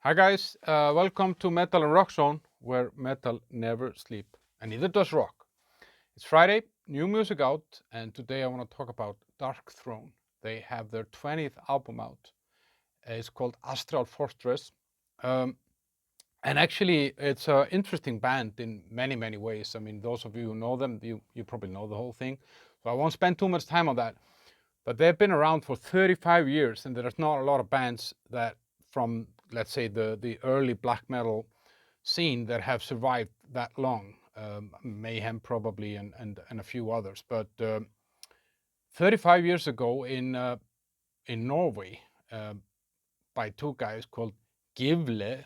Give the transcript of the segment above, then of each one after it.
Hi guys, welcome to Metal and Rock Zone, where metal never sleep, and neither does rock. It's Friday, new music out, and today I want to talk about Darkthrone. They have their 20th album out. It's called Astral Fortress, um, and actually it's an interesting band in many ways. I mean, those of you who know them, you probably know the whole thing, so I won't spend too much time on that. But they've been around for 35 years, and there's not a lot of bands that from, let's say, the early black metal scene that have survived that long. Mayhem probably, and a few others. But 35 years ago in Norway, uh, by two guys called Gilve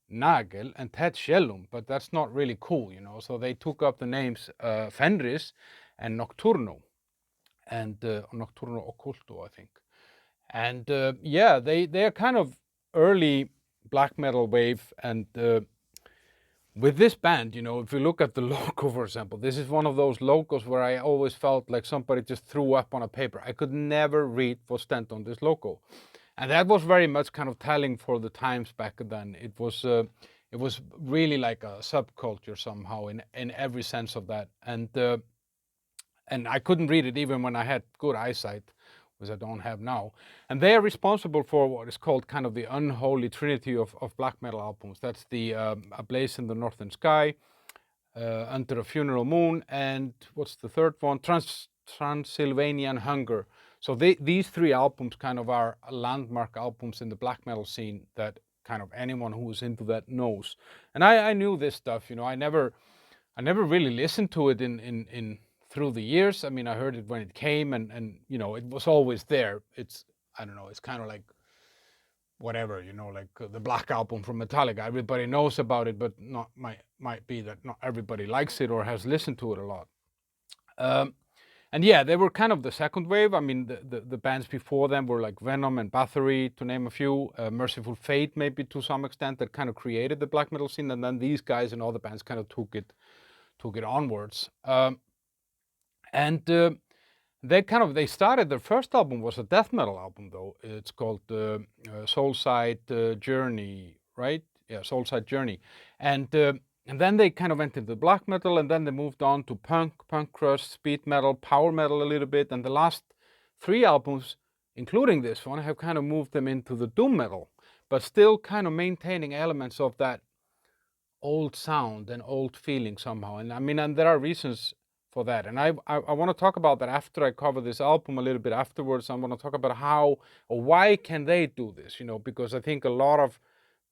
Nagel and Ted Schellum, but that's not really cool, you know. So they took up the names Fenris and Nocturno, and Nocturno Occulto, I think. And yeah, they're kind of early black metal wave. And with this band, you know, if you look at the logo, for example, this is one of those logos where I always felt like somebody just threw up on a paper. I could never read what's stand on this logo, and that was very much kind of telling for the times back then. It was really like a subculture somehow in every sense of that. And I couldn't read it even when I had good eyesight, which I don't have now. And they are responsible for what is called kind of the unholy trinity of black metal albums. That's the A Blaze in the Northern Sky, Under a Funeral Moon, and what's the third one? Transylvanian Hunger. So these three albums kind of are landmark albums in the black metal scene that kind of anyone who is into that knows. And I knew this stuff, you know. I never really listened to it in through the years. I mean, I heard it when it came, and you know, it was always there. It's, I don't know, it's kind of like whatever, you know, like the Black Album from Metallica. Everybody knows about it, but not might be that not everybody likes it or has listened to it a lot. Um, and yeah, they were kind of the second wave. I mean, the bands before them were like Venom and Bathory, to name a few. Merciful Fate, maybe to some extent, that kind of created the black metal scene, and then these guys and all the bands kind of took it onwards. And they started, their first album was a death metal album, though. It's called Soulside Journey, right? Yeah, Soulside Journey. And then they kind of went into black metal, and then they moved on to punk crust, speed metal, power metal a little bit. And the last three albums, including this one, have kind of moved them into the doom metal, but still kind of maintaining elements of that old sound and old feeling somehow. And I mean, and there are reasons for that. And I want to talk about that after I cover this album a little bit afterwards. I want to talk about how or why can they do this, you know, because I think a lot of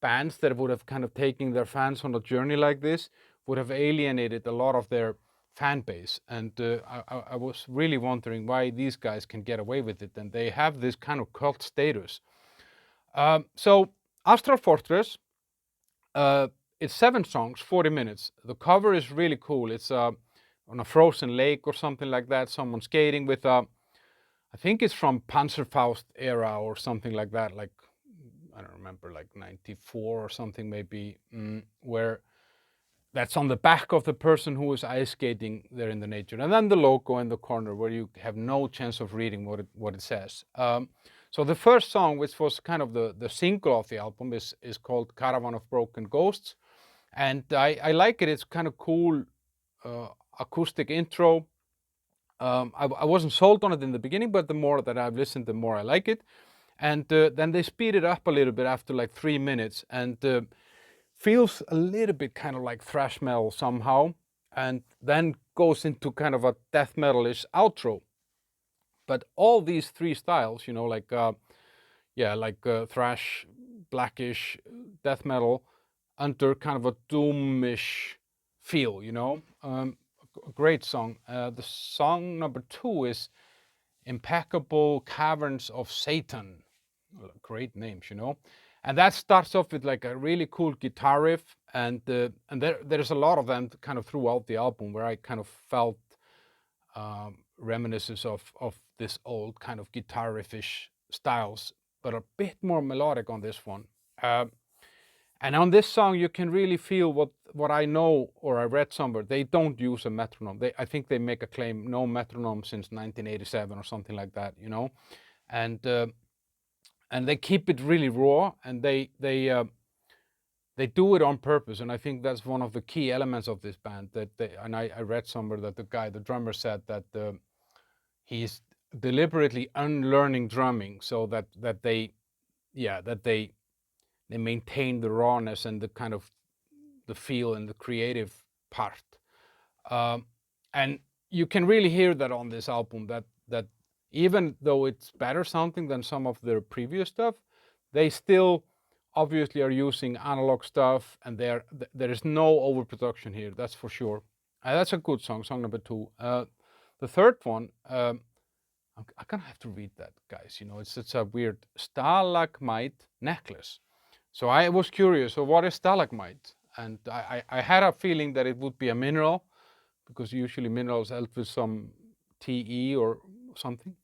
bands that would have kind of taken their fans on a journey like this would have alienated a lot of their fan base. And I was really wondering why these guys can get away with it, and they have this kind of cult status. So Astral Fortress, uh, it's 7 songs, 40 minutes. The cover is really cool. It's on a frozen lake or something like that. Someone skating with I think it's from Panzerfaust era or something like that. Like, I don't remember, like 94 or something maybe, where that's on the back of the person who is ice skating there in the nature. And then the logo in the corner where you have no chance of reading what it says. So the first song, which was kind of the single of the album, is called Caravan of Broken Ghosts. And I like it. It's kind of cool acoustic intro. I wasn't sold on it in the beginning, but the more that I've listened, the more I like it. And then they speed it up a little bit after like 3 minutes, and feels a little bit kind of like thrash metal somehow, and then goes into kind of a death metalish outro. But all these three styles, you know, like thrash, blackish, death metal, under kind of a doomish feel, you know. A great song. The song number 2 is Impeccable Caverns of Satan. Great names, you know. And that starts off with like a really cool guitar riff, and there's a lot of them kind of throughout the album where I kind of felt reminiscences of this old kind of guitar riffish styles, but a bit more melodic on this one. And on this song, you can really feel what I know, or I read somewhere. They don't use a metronome. I think they make a claim, no metronome since 1987 or something like that, you know. And and they keep it really raw, and they do it on purpose, and I think that's one of the key elements of this band. I read somewhere that the drummer, said that he's deliberately unlearning drumming so that they maintain the rawness and the kind of the feel and the creative part. Um, and you can really hear that on this album, that even though it's better sounding than some of their previous stuff, they still obviously are using analog stuff, and there is no overproduction here, that's for sure. That's a good song number 2. The third one, I'm gonna have to read that, guys. It's a weird stalagmite necklace. So I was curious, so what is stalagmite? And I had a feeling that it would be a mineral, because usually minerals help with some Te or something.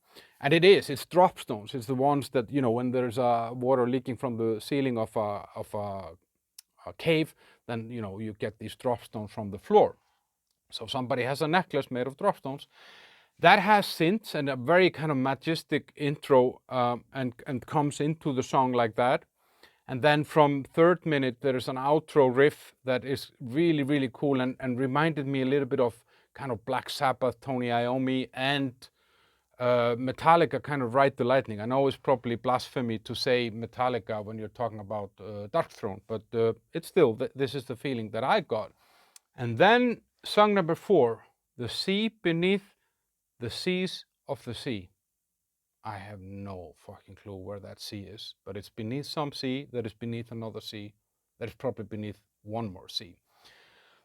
And it's drop stones. It's the ones that, when there's water leaking from the ceiling of a cave, then, you get these drop stones from the floor. So somebody has a necklace made of drop stones. That has synths and a very kind of majestic intro, and comes into the song like that. And then from third minute, there is an outro riff that is really, really cool, and reminded me a little bit of kind of Black Sabbath, Tony Iommi, and Metallica, kind of Ride the Lightning. I know it's probably blasphemy to say Metallica when you're talking about Darkthrone, but it's still, this is the feeling that I got. And then song number 4, The Sea Beneath the Seas of the Sea. I have no fucking clue where that sea is, but it's beneath some sea that is beneath another sea that is probably beneath one more sea.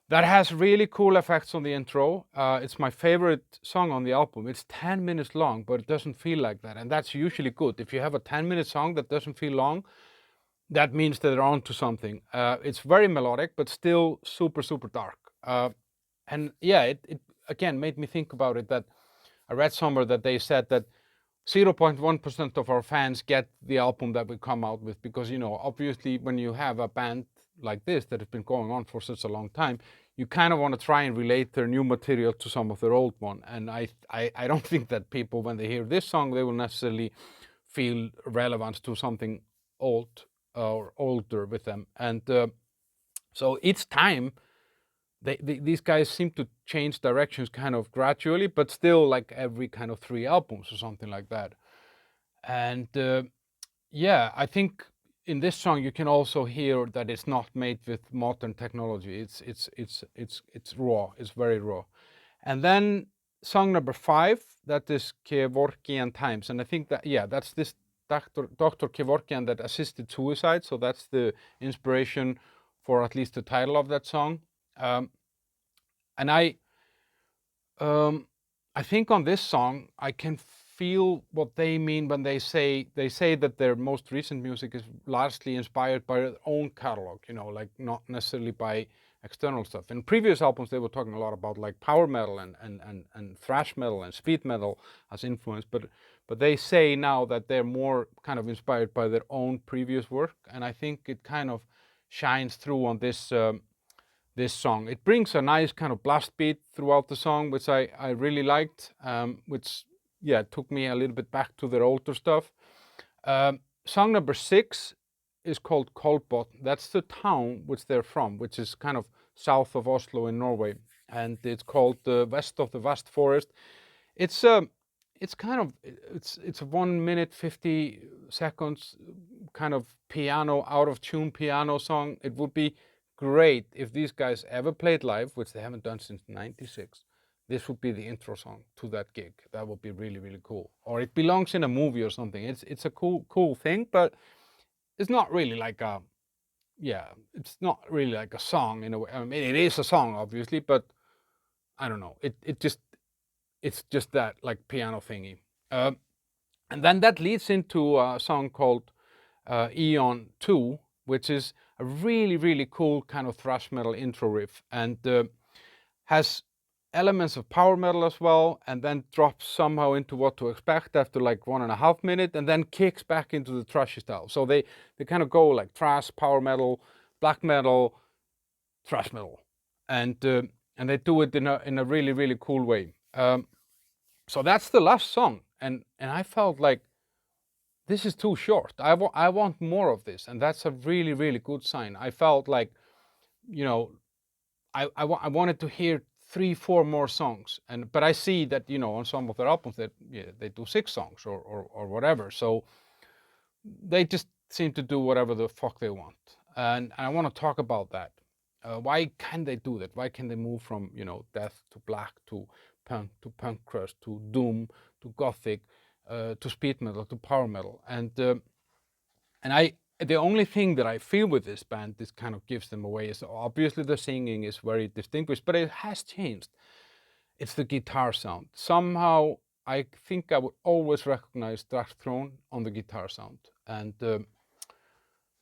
That has really cool effects on the intro. It's my favorite song on the album. It's 10 minutes long, but it doesn't feel like that, and that's usually good. If you have a 10-minute song that doesn't feel long, that means that they're on to something. It's very melodic, but still super, super dark. And yeah, it again made me think about it, that I read somewhere that they said that 0.1% of our fans get the album that we come out with, because, obviously when you have a band like this that has been going on for such a long time, you kind of want to try and relate their new material to some of their old one. And I don't think that people, when they hear this song, they will necessarily feel relevant to something old or older with them. And so each time, these guys seem to change directions kind of gradually, but still like every kind of 3 albums or something like that. And yeah, I think in this song you can also hear that it's not made with modern technology. It's raw. It's very raw. And then song number 5, that is Kevorkian Times, and I think that, yeah, that's this Dr. Kevorkian that assisted suicide. So that's the inspiration for at least the title of that song. And I think on this song I can feel what they mean when they say that their most recent music is largely inspired by their own catalog, like not necessarily by external stuff. In previous albums they were talking a lot about like power metal and thrash metal and speed metal as influence, but they say now that they're more kind of inspired by their own previous work, and I think it kind of shines through on this song. It brings a nice kind of blast beat throughout the song, which I really liked, which, yeah, took me a little bit back to their older stuff. Song number 6 is called Kolbotn. That's the town which they're from, which is kind of south of Oslo in Norway. And it's called West of the Vast Forest. It's kind of, it's a 1 minute 50 seconds kind of piano, out of tune piano song. It would be great if these guys ever played live, which they haven't done since '96. This would be the intro song to that gig. That would be really, really cool. Or it belongs in a movie or something. It's a cool thing, but it's not really like a, yeah, it's not really like a song in a way. I mean, it is a song obviously, but I don't know. It's just that like piano thingy. And then that leads into a song called Eon 2, which is a really, really cool kind of thrash metal intro riff, and has elements of power metal as well, and then drops somehow into What to Expect after like 1.5 minutes, and then kicks back into the thrashy style. So they kind of go like thrash, power metal, black metal, thrash metal, and they do it in a really, really cool way. So that's the last song, and I felt like this is too short. I want more of this, and that's a really, really good sign. I felt like, you know, I wanted to hear 3, 4 more songs, but I see that, on some of their albums that, yeah, they do 6 songs or whatever. So they just seem to do whatever the fuck they want, and I want to talk about that. Why can they do that? Why can they move from, death to black to punk crust to doom to gothic, to speed metal to power metal? And the only thing that I feel with this band, this kind of gives them away, is obviously the singing is very distinguished, but it has changed. It's the guitar sound. Somehow, I think I would always recognize Darkthrone on the guitar sound, and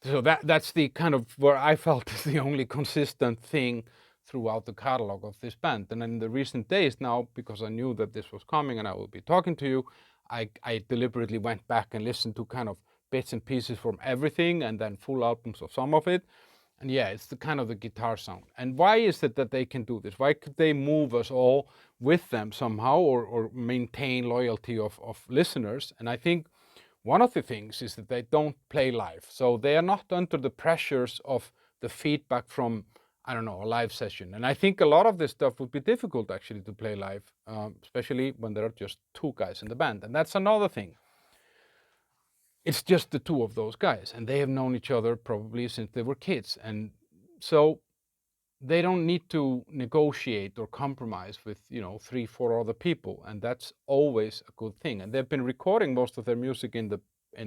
so that's the kind of where I felt is the only consistent thing throughout the catalog of this band. And in the recent days now, because I knew that this was coming and I would be talking to you, I deliberately went back and listened to kind of bits and pieces from everything and then full albums of some of it. And yeah, it's the kind of the guitar sound. And why is it that they can do this? Why could they move us all with them somehow, or maintain loyalty of listeners? And I think one of the things is that they don't play live. So they are not under the pressures of the feedback from, I don't know, a live session. And I think a lot of this stuff would be difficult actually to play live, especially when there are just 2 guys in the band. And that's another thing. It's just the 2 of those guys, and they have known each other probably since they were kids. And so they don't need to negotiate or compromise with, 3, 4 other people, and that's always a good thing. And they've been recording most of their music in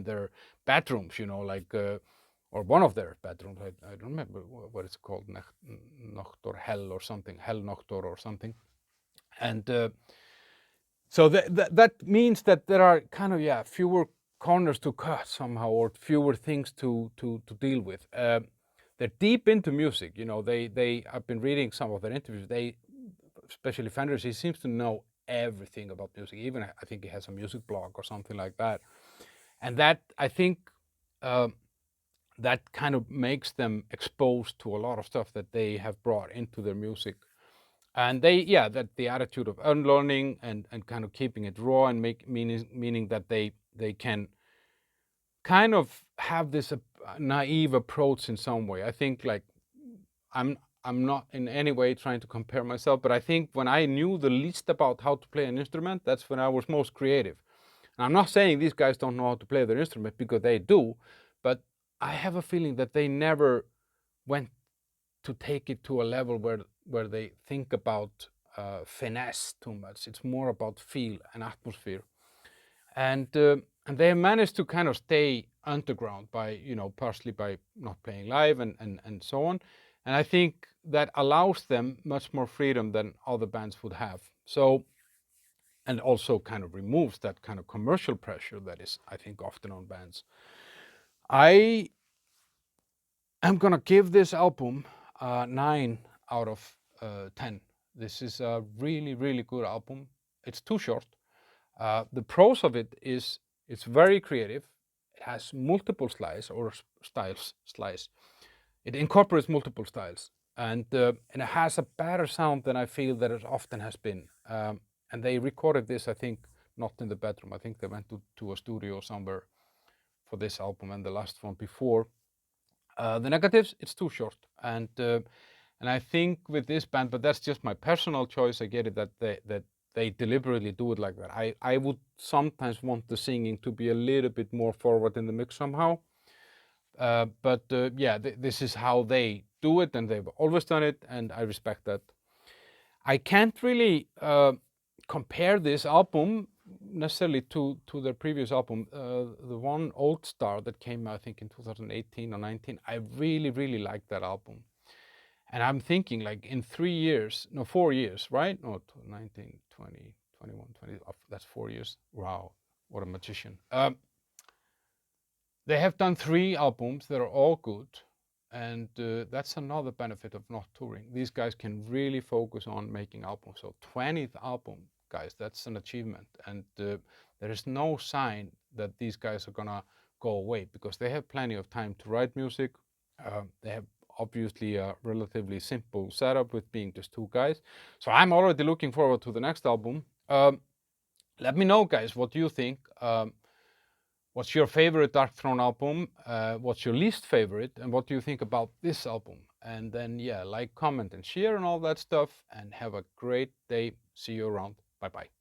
their bedrooms, like, or one of their bedrooms. I don't remember what it's called, Nacht or Hell or something, Hell Noctor or something. And so that means that there are kind of, fewer corners to cut somehow, or fewer things to deal with. They're deep into music. I've been reading some of their interviews. Especially Fenders, he seems to know everything about music. Even I think he has a music blog or something like that. And that, I think, that kind of makes them exposed to a lot of stuff that they have brought into their music. And that the attitude of unlearning and kind of keeping it raw, and meaning that they can kind of have this naive approach in some way. I think, like, I'm not in any way trying to compare myself, but I think when I knew the least about how to play an instrument, that's when I was most creative. And I'm not saying these guys don't know how to play their instrument, because they do, but I have a feeling that they never went to take it to a level where they think about finesse too much. It's more about feel and atmosphere. And they managed to kind of stay underground by, partially by not playing live and so on. And I think that allows them much more freedom than other bands would have. So, and also kind of removes that kind of commercial pressure that is, I think, often on bands. I am gonna give this album 9 out of 10. This is a really, really good album. It's too short. The pros of it is it's very creative. It has multiple styles. It incorporates multiple styles, and it has a better sound than I feel that it often has been. And they recorded this, I think, not in the bedroom. I think they went to a studio somewhere for this album and the last one before. The negatives, it's too short, and I think with this band, but that's just my personal choice. I get it that they deliberately do it like that. I would sometimes want the singing to be a little bit more forward in the mix somehow. But this is how they do it, and they've always done it, and I respect that. I can't really compare this album necessarily to their previous album. The one, Old Star, that came, I think, in 2018 or 19. I really, really liked that album. And I'm thinking, like, in 4 years, right? No, 19, 20, 21, 20, that's 4 years. Wow, what a magician. They have done 3 albums that are all good, and that's another benefit of not touring. These guys can really focus on making albums. So 20th album, guys, that's an achievement. And there is no sign that these guys are gonna go away, because they have plenty of time to write music. They have obviously a relatively simple setup with being just 2 guys. So I'm already looking forward to the next album. Let me know, guys, what you think. What's your favorite Darkthrone album? What's your least favorite? And what do you think about this album? And then, yeah, like, comment, and share and all that stuff. And have a great day. See you around. Bye-bye.